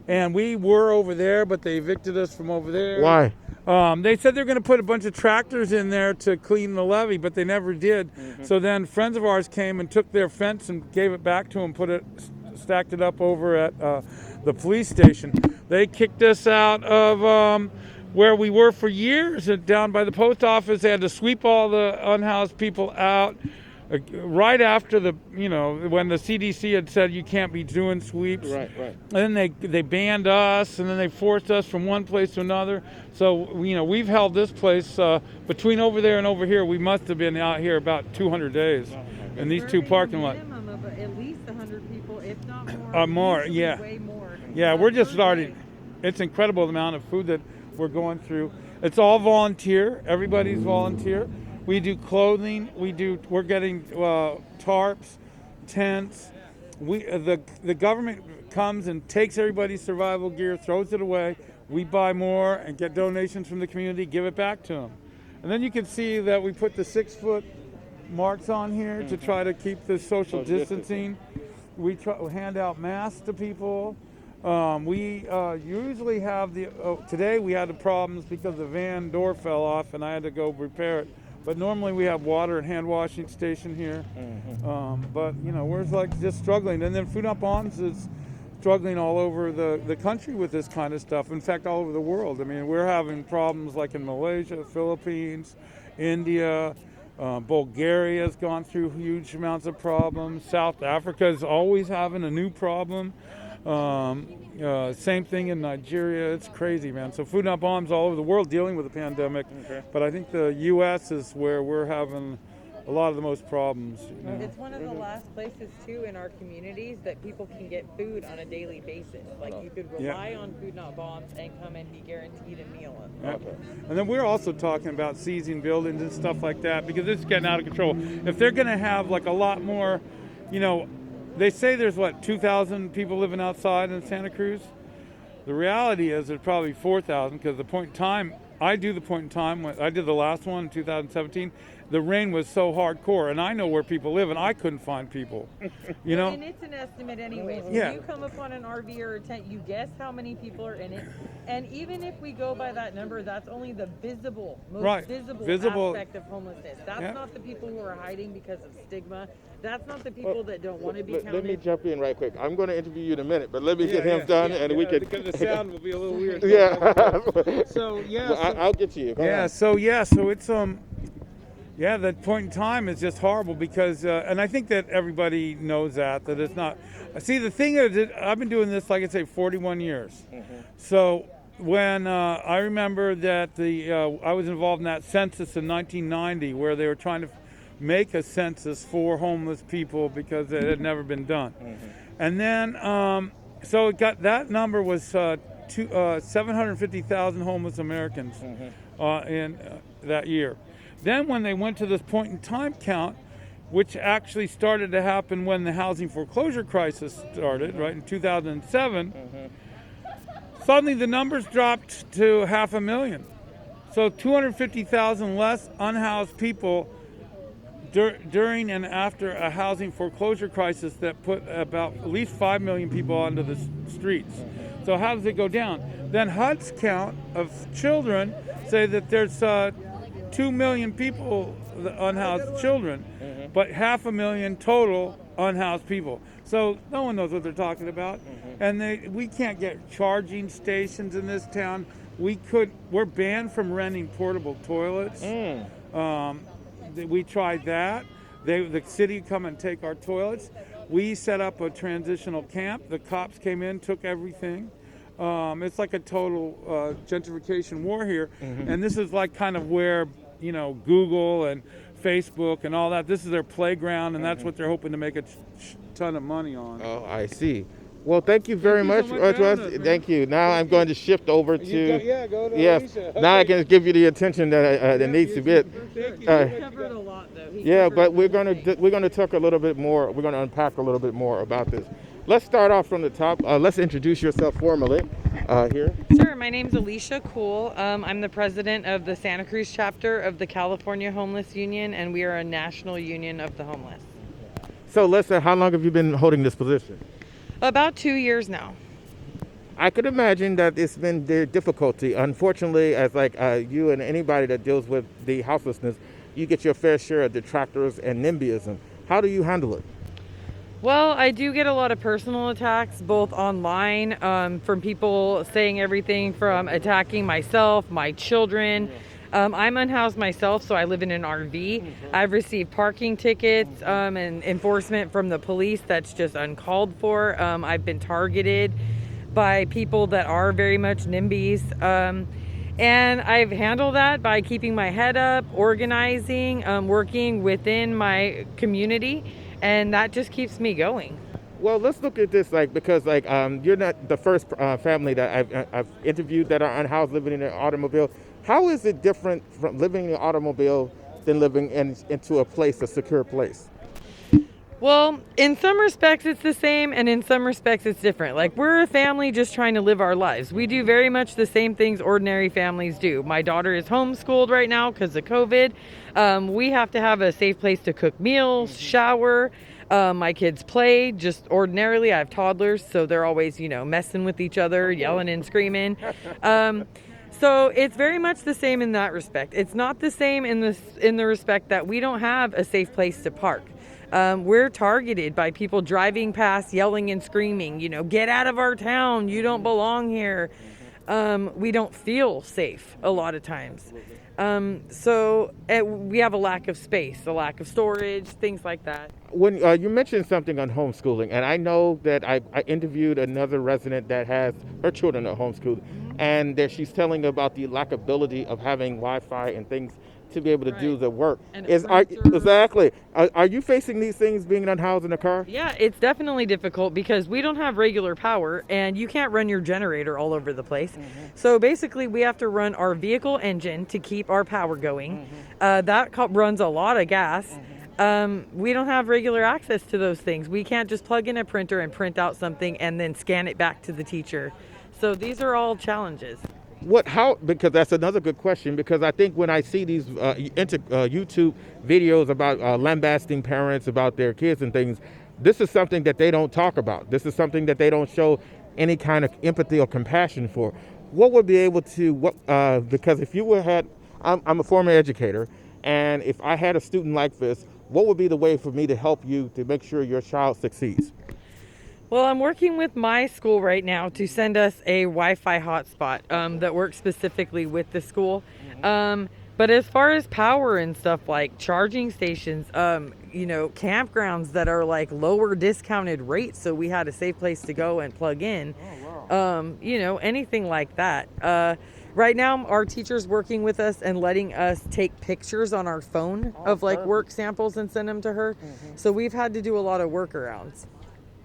Speaker 12: And we were over there, but they evicted us from over there.
Speaker 7: Why?
Speaker 12: They said they're going to put a bunch of tractors in there to clean the levee, but they never did. So then friends of ours came and took their fence and gave it back to them, stacked it up over at the police station. They kicked us out of where we were for years, down by the post office. They had to sweep all the unhoused people out. Right after when the CDC had said you can't be doing sweeps.
Speaker 7: Right.
Speaker 12: And then they banned us, and then they forced us from one place to another. So, we've held this place between over there and over here. We must have been out here about 200 days in these two parking lots.
Speaker 13: Minimum of at least 100 people, if not more.
Speaker 12: More, yeah.
Speaker 13: Way more.
Speaker 12: Yeah, we're just starting. It's incredible the amount of food that we're going through. It's all volunteer. Everybody's volunteer. We do clothing. We're getting tarps, tents. The government comes and takes everybody's survival gear, throws it away. We buy more and get donations from the community, give it back to them. And then you can see that we put the 6-foot marks on here to try to keep the social distancing. We hand out masks to people. We usually have today we had the problems because the van door fell off and I had to go repair it. But normally we have water and hand washing station here. But we're just struggling. And then Food Not Bombs is struggling all over the country with this kind of stuff. In fact, all over the world. I mean, we're having problems like in Malaysia, Philippines, India, Bulgaria has gone through huge amounts of problems. South Africa is always having a new problem. Same thing in Nigeria. It's crazy, man. So Food Not Bombs all over the world dealing with the pandemic. But I think the U.S. is where we're having a lot of the most problems.
Speaker 13: It's one of the last places, too, in our communities that people can get food on a daily basis. Like, you could rely on Food Not Bombs and come and be guaranteed a meal.
Speaker 12: And then we're also talking about seizing buildings and stuff like that because it's getting out of control. If they're going to have, a lot more, they say there's 2,000 people living outside in Santa Cruz. The reality is there's probably 4,000 because the point in time, I did the last one in 2017. The rain was so hardcore, and I know where people live, and I couldn't find people.
Speaker 13: And it's an estimate anyways. When
Speaker 12: Yeah.
Speaker 13: you come upon an RV or a tent, you guess how many people are in it. And even if we go by that number, that's only the most visible aspect of homelessness. That's not the people who are hiding because of stigma. That's not the people that don't want to be counted.
Speaker 7: Let me jump in right quick. I'm going to interview you in a minute, but let me get him done, and we can.
Speaker 12: Because the sound will be a little weird. So
Speaker 7: I'll get to you. Go ahead.
Speaker 12: So it's that point in time is just horrible because, and I think that everybody knows that it's not. See, the thing is, I've been doing this, like I say, 41 years. So when I remember that I was involved in that census in 1990 where they were trying to make a census for homeless people because it had never been done. And then, so it got, that number was 750,000 homeless Americans in that year. Then when they went to this point in time count, which actually started to happen when the housing foreclosure crisis started, right, in 2007, suddenly the numbers dropped to 500,000. So 250,000 less unhoused people during and after a housing foreclosure crisis that put about at least 5 million people onto the streets. So how does it go down? Then HUD's count of children say that there's 2 million people, unhoused children, but 500,000 total unhoused people. So no one knows what they're talking about. And we can't get charging stations in this town. We're banned from renting portable toilets. We tried that. The city come and take our toilets. We set up a transitional camp. The cops came in, took everything. It's like a total gentrification war here. And this is like kind of where, Google and Facebook and all that, this is their playground, and that's what they're hoping to make a ton of money on.
Speaker 7: Oh, I see. Well, thank you very much. Thank you. Now I'm going to shift over to.
Speaker 12: Go to
Speaker 7: Alicia. Now I can give you the attention that needs to be.
Speaker 13: Covered a lot, though.
Speaker 7: Yeah, but we're going to talk a little bit more. We're going to unpack a little bit more about this. Let's start off from the top. Let's introduce yourself formally here.
Speaker 13: Sure. My name's Alicia Cool. I'm the president of the Santa Cruz chapter of the California Homeless Union, and we are a national union of the homeless.
Speaker 7: So let's say, how long have you been holding this position?
Speaker 13: About 2 years now.
Speaker 7: I could imagine that it's been their difficulty. Unfortunately, as you and anybody that deals with the houselessness, you get your fair share of detractors and NIMBYism. How do you handle it?
Speaker 13: Well, I do get a lot of personal attacks, both online, from people saying everything from attacking myself, my children. I'm unhoused myself, so I live in an RV. I've received parking tickets and enforcement from the police that's just uncalled for. I've been targeted by people that are very much NIMBYs. And I've handled that by keeping my head up, organizing, working within my community, and that just keeps me going.
Speaker 7: Well, let's look at this, because you're not the first family that I've interviewed that are unhoused living in an automobile. How is it different from living in an automobile than living into a secure place?
Speaker 13: Well, in some respects it's the same, and in some respects it's different. We're a family just trying to live our lives. We do very much the same things ordinary families do. My daughter is homeschooled right now because of COVID. We have to have a safe place to cook meals, shower. My kids play just ordinarily. I have toddlers, so they're always, messing with each other, yelling and screaming. So it's very much the same in that respect. It's not the same in the respect that we don't have a safe place to park. We're targeted by people driving past, yelling and screaming, get out of our town, you don't belong here. We don't feel safe a lot of times. So we have a lack of space, a lack of storage, things like that.
Speaker 7: When you mentioned something on homeschooling, and I know that I interviewed another resident that has her children at homeschool, and that she's telling about the lackability of having Wi-Fi and things to be able to do the work. Exactly. Are you facing these things being unhoused in a car?
Speaker 13: Yeah, it's definitely difficult because we don't have regular power and you can't run your generator all over the place. So basically we have to run our vehicle engine to keep our power going. That runs a lot of gas. We don't have regular access to those things. We can't just plug in a printer and print out something and then scan it back to the teacher. So these are all challenges.
Speaker 7: Because that's another good question, because I think when I see these YouTube videos about lambasting parents about their kids and things, this is something that they don't talk about. This is something that they don't show any kind of empathy or compassion for. What would be able to, because if you I'm a former educator, and if I had a student like this, what would be the way for me to help you to make sure your child succeeds?
Speaker 13: Well, I'm working with my school right now to send us a Wi-Fi hotspot that works specifically with the school. But as far as power and stuff like charging stations, campgrounds that are lower discounted rates, so we had a safe place to go and plug in, anything like that. Right now, our teacher's working with us and letting us take pictures on our phone of work samples and send them to her. So we've had to do a lot of workarounds.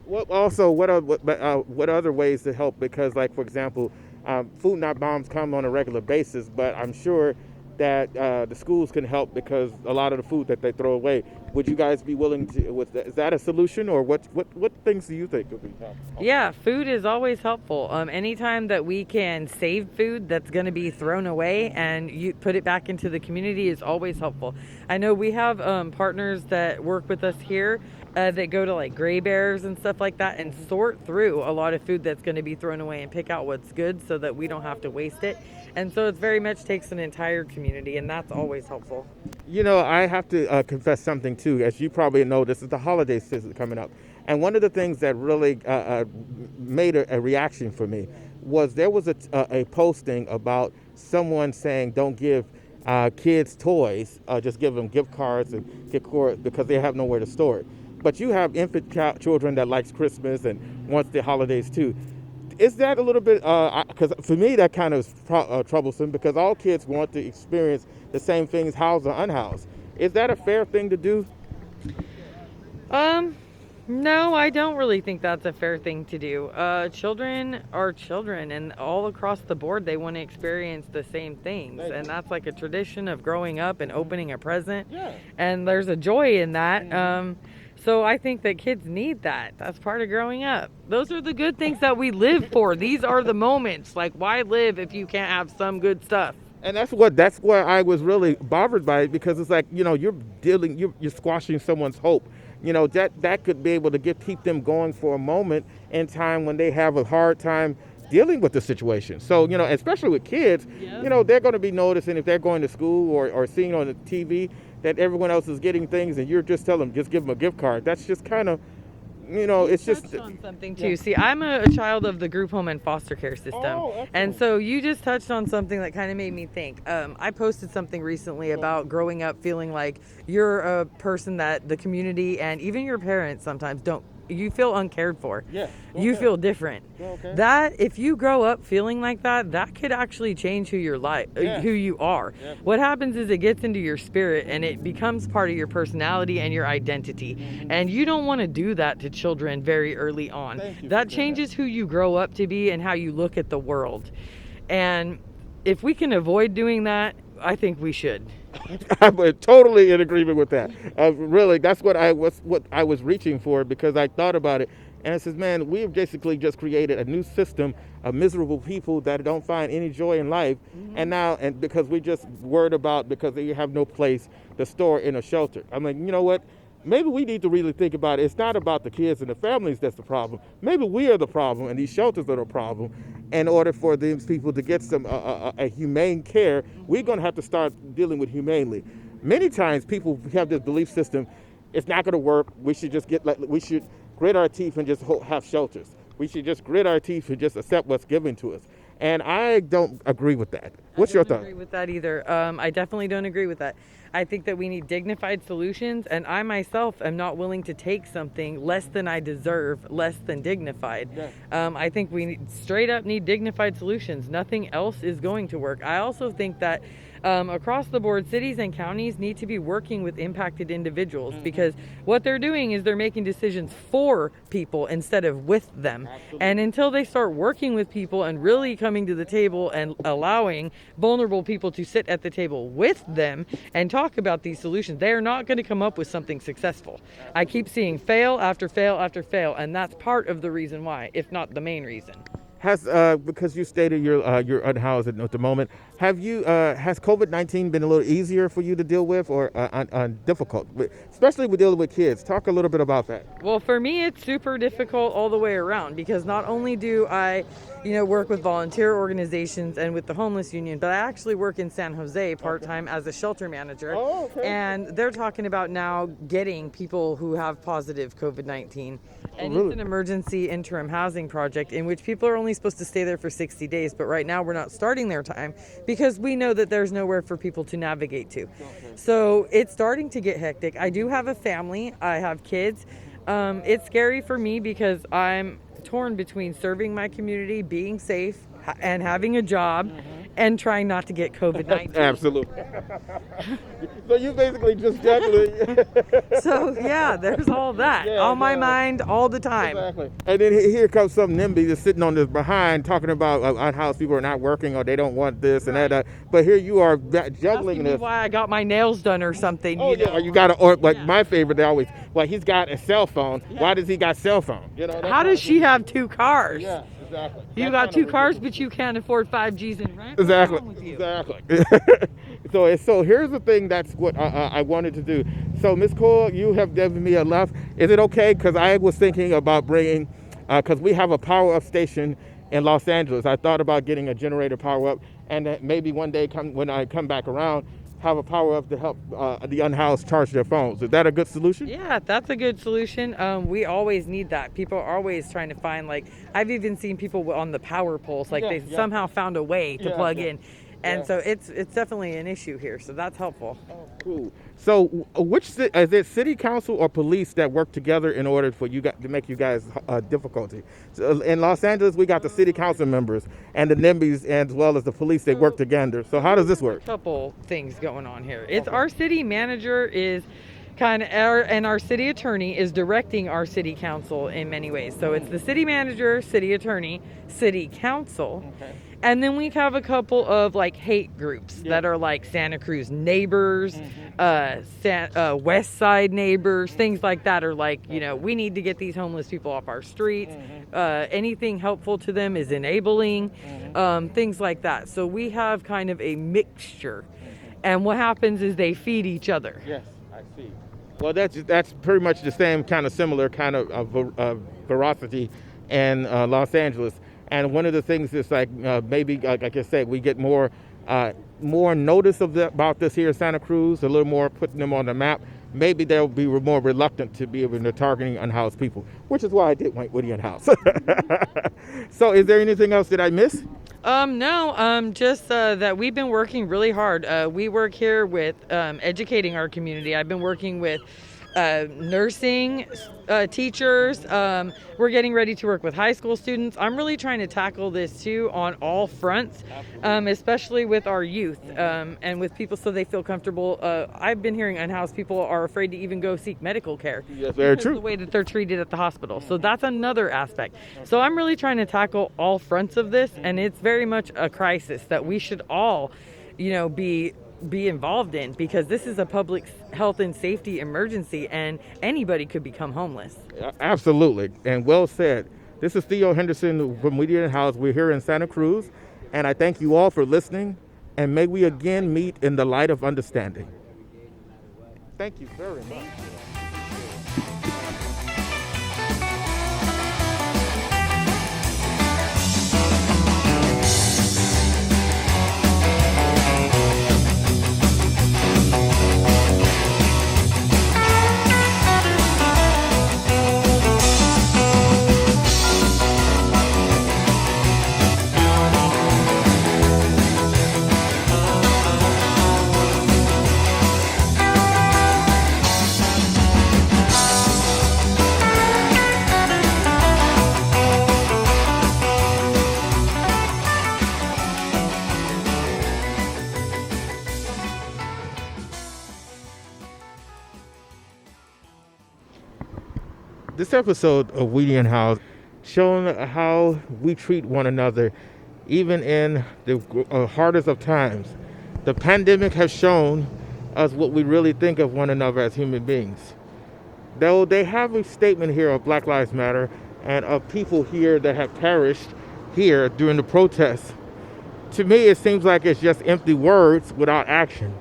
Speaker 7: What other ways to help? Because, for example, food not bombs come on a regular basis, but I'm sure that the schools can help because a lot of the food that they throw away. Would you guys be willing to? Is that a solution, or what things do you think would be helpful?
Speaker 13: Yeah, food is always helpful. Anytime that we can save food that's going to be thrown away and you put it back into the community is always helpful. I know we have partners that work with us here that go to like Gray Bears and stuff like that and sort through a lot of food that's going to be thrown away and pick out what's good so that we don't have to waste it. And so it very much takes an entire community, and that's always helpful.
Speaker 7: You know, I have to confess something too. As you probably know, this is the holiday season coming up. And one of the things that really made a reaction for me was there was a posting about someone saying don't give kids toys, just give them gift cards and because they have nowhere to store it. But you have infant children that likes Christmas and wants the holidays too. Is that a little bit, because for me that kind of is troublesome because all kids want to experience the same things housed or unhoused. Is that a fair thing to do?
Speaker 13: No, I don't really think that's a fair thing to do. Children are children, and all across the board they want to experience the same things, and that's like a tradition of growing up and opening a present. Yeah. And there's a joy in that. So I think that kids need that. That's part of growing up. Those are the good things that we live for. These are the moments. Like, why live if you can't have some good stuff?
Speaker 7: And that's why I was really bothered by it, because it's like, you know, you're squashing someone's hope. You know, that could be able to keep them going for a moment in time when they have a hard time dealing with the situation. So, you know, especially with kids, you know, they're going to be noticing if they're going to school or seeing on the TV that everyone else is getting things and you're just telling them, just give them a gift card. That's just kind of, you know, it's just
Speaker 13: on something too. See, I'm a child of the group home and foster care system, and so you just touched on something that kind of made me think. I posted something recently about growing up feeling like you're a person that the community and even your parents sometimes don't. You feel uncared for. Yeah. You feel different. Okay. That if you grow up feeling like that, that could actually change who you're who you are. Yeah. What happens is it gets into your spirit and it becomes part of your personality and your identity. Mm-hmm. And you don't want to do that to children very early on. That changes who you grow up to be and how you look at the world. And if we can avoid doing that, I think we should.
Speaker 7: I'm totally in agreement with that. Really, that's what I was reaching for, because I thought about it and I says, man, we've basically just created a new system of miserable people that don't find any joy in life. Mm-hmm. And because we just worried about because they have no place to store in a shelter. I'm like, you know what? Maybe we need to really think about it. It's not about the kids and the families that's the problem. Maybe we are the problem and these shelters are the problem. In order for these people to get some a humane care, we're going to have to start dealing with humanely. Many times people have this belief system, it's not going to work. We should just we should grit our teeth and just have shelters. We should just grit our teeth and just accept what's given to us. And I don't agree with that. What's your thought?
Speaker 13: I don't agree with that either. I definitely don't agree with that. I think that we need dignified solutions, and I myself am not willing to take something less than I deserve, less than dignified. Yeah. I think we straight up need dignified solutions. Nothing else is going to work. I also think that across the board, cities and counties need to be working with impacted individuals, because what they're doing is they're making decisions for people instead of with them. Absolutely. And until they start working with people and really coming to the table and allowing vulnerable people to sit at the table with them and talk about these solutions, they are not going to come up with something successful. I keep seeing fail after fail after fail, and that's part of the reason why, if not the main reason.
Speaker 7: Because you stated you're unhoused at the moment, has COVID-19 been a little easier for you to deal with, or difficult, especially with dealing with kids? Talk a little bit about that.
Speaker 13: Well, for me, it's super difficult all the way around, because not only do I, work with volunteer organizations and with the homeless union, but I actually work in San Jose part-time as a shelter manager. Oh, okay. And they're talking about now getting people who have positive COVID-19. And really? It's an emergency interim housing project in which people are only supposed to stay there for 60 days. But right now we're not starting their time because we know that there's nowhere for people to navigate to. Okay. So it's starting to get hectic. I do have a family. I have kids. It's scary for me because I'm torn between serving my community, being safe, and having a job and trying not to get COVID-19.
Speaker 7: Absolutely. So you basically just juggling.
Speaker 13: So yeah, there's all that on my mind all the time.
Speaker 7: Exactly. And then here comes some NIMBY just sitting on this behind talking about unhoused people are not working or they don't want this and that. But here you are juggling this.
Speaker 13: Why I got my nails done or something.
Speaker 7: Oh, you know. You got to, or like my favorite, they always, well, he's got a cell phone. Why does he got cell phone? You know.
Speaker 13: How does she have 2 cars?
Speaker 7: Yeah. Exactly.
Speaker 13: You got 2 cars, but you can't afford 5 G's in rent.
Speaker 7: Exactly. Exactly. So here's the thing. That's what I wanted to do. So Ms. Cole, you have given me a laugh. Is it okay? Because I was thinking about bringing, because we have a power up station in Los Angeles. I thought about getting a generator power up, and maybe one day when I come back around, have a power up to help the unhoused charge their phones. Is that a good solution?
Speaker 13: Yeah, that's a good solution. We always need that. People are always trying to find, like, I've even seen people on the power poles, like they somehow found a way to plug in. And so it's definitely an issue here. So that's helpful.
Speaker 7: Oh, cool. So is it city council or police that work together in order for you guys to make you guys difficulty? So in Los Angeles, we got the city council members and the NIMBYs as well as the police. They work together. So how does this work?
Speaker 13: A couple things going on here. It's our city manager is and our city attorney is directing our city council in many ways. So it's the city manager, city attorney, city council. Okay. And then we have a couple of like hate groups that are like Santa Cruz neighbors, West Side neighbors, things like that are like, you know, we need to get these homeless people off our streets. Anything helpful to them is enabling, things like that. So we have kind of a mixture. And what happens is they feed each other.
Speaker 7: Yes, I see. Well, that's pretty much the same kind of similar kind of veracity in Los Angeles. And one of the things is like maybe, like I said, we get more notice about this here in Santa Cruz, a little more putting them on the map. Maybe they'll be more reluctant to be able to targeting unhoused people, which is why I did White Woody Unhoused. So is there anything else that I missed?
Speaker 13: No, just that we've been working really hard. We work here with educating our community. I've been working with nursing teachers. We're getting ready to work with high school students. I'm really trying to tackle this too on all fronts, especially with our youth and with people so they feel comfortable. I've been hearing unhoused people are afraid to even go seek medical care.
Speaker 7: Yes, very true.
Speaker 13: The way that they're treated at the hospital. So that's another aspect. So I'm really trying to tackle all fronts of this, and it's very much a crisis that we should all, you know, be involved in, because this is a public health and safety emergency and anybody could become homeless.
Speaker 7: Absolutely, and well said. This is Theo Henderson from Media House. We're here in Santa Cruz, and I thank you all for listening, and may we again meet in the light of understanding. Thank you very much. This episode of Weedy and House showing how we treat one another even in the hardest of times. The pandemic has shown us what we really think of one another as human beings. Though they have a statement here of Black Lives Matter and of people here that have perished here during the protests, to me it seems like it's just empty words without action.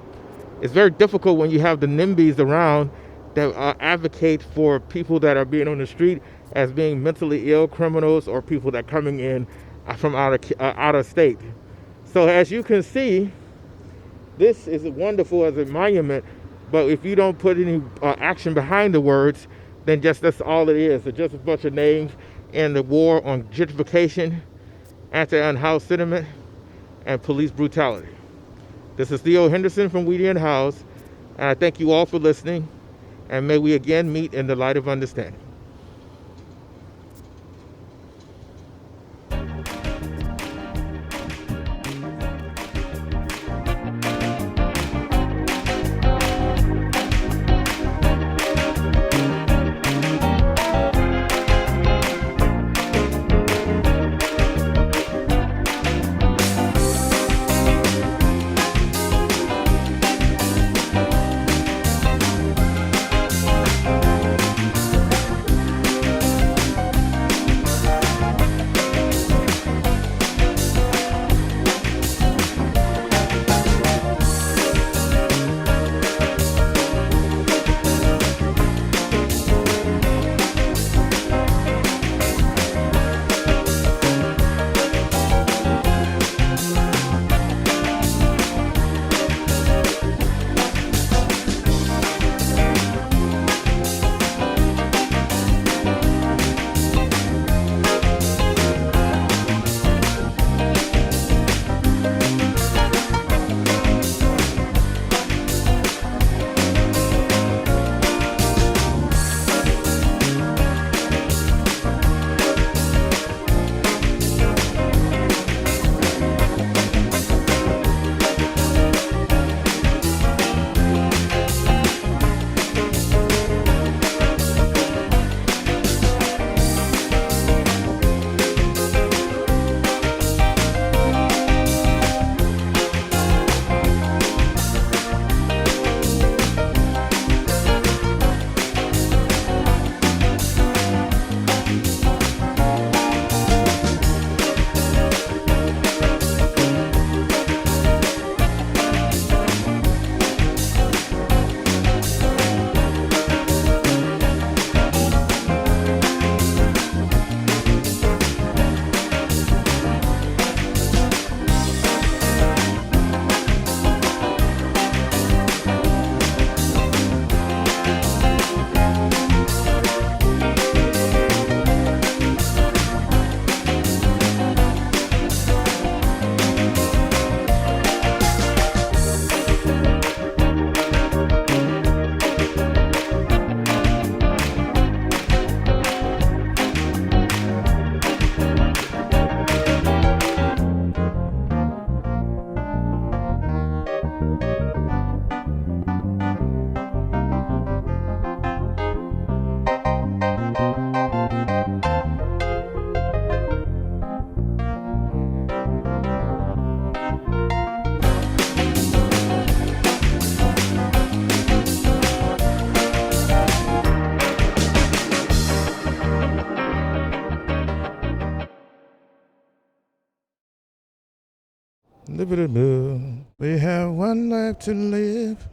Speaker 7: It's very difficult when you have the NIMBYs around that advocate for people that are being on the street as being mentally ill criminals or people that are coming in from out of state. So as you can see, this is wonderful as a monument, but if you don't put any action behind the words, then that's all it is. It's just a bunch of names in the war on gentrification, anti-unhoused sentiment, and police brutality. This is Theo Henderson from Weedy and House, and I thank you all for listening. And may we again meet in the light of understanding. We have one life to live.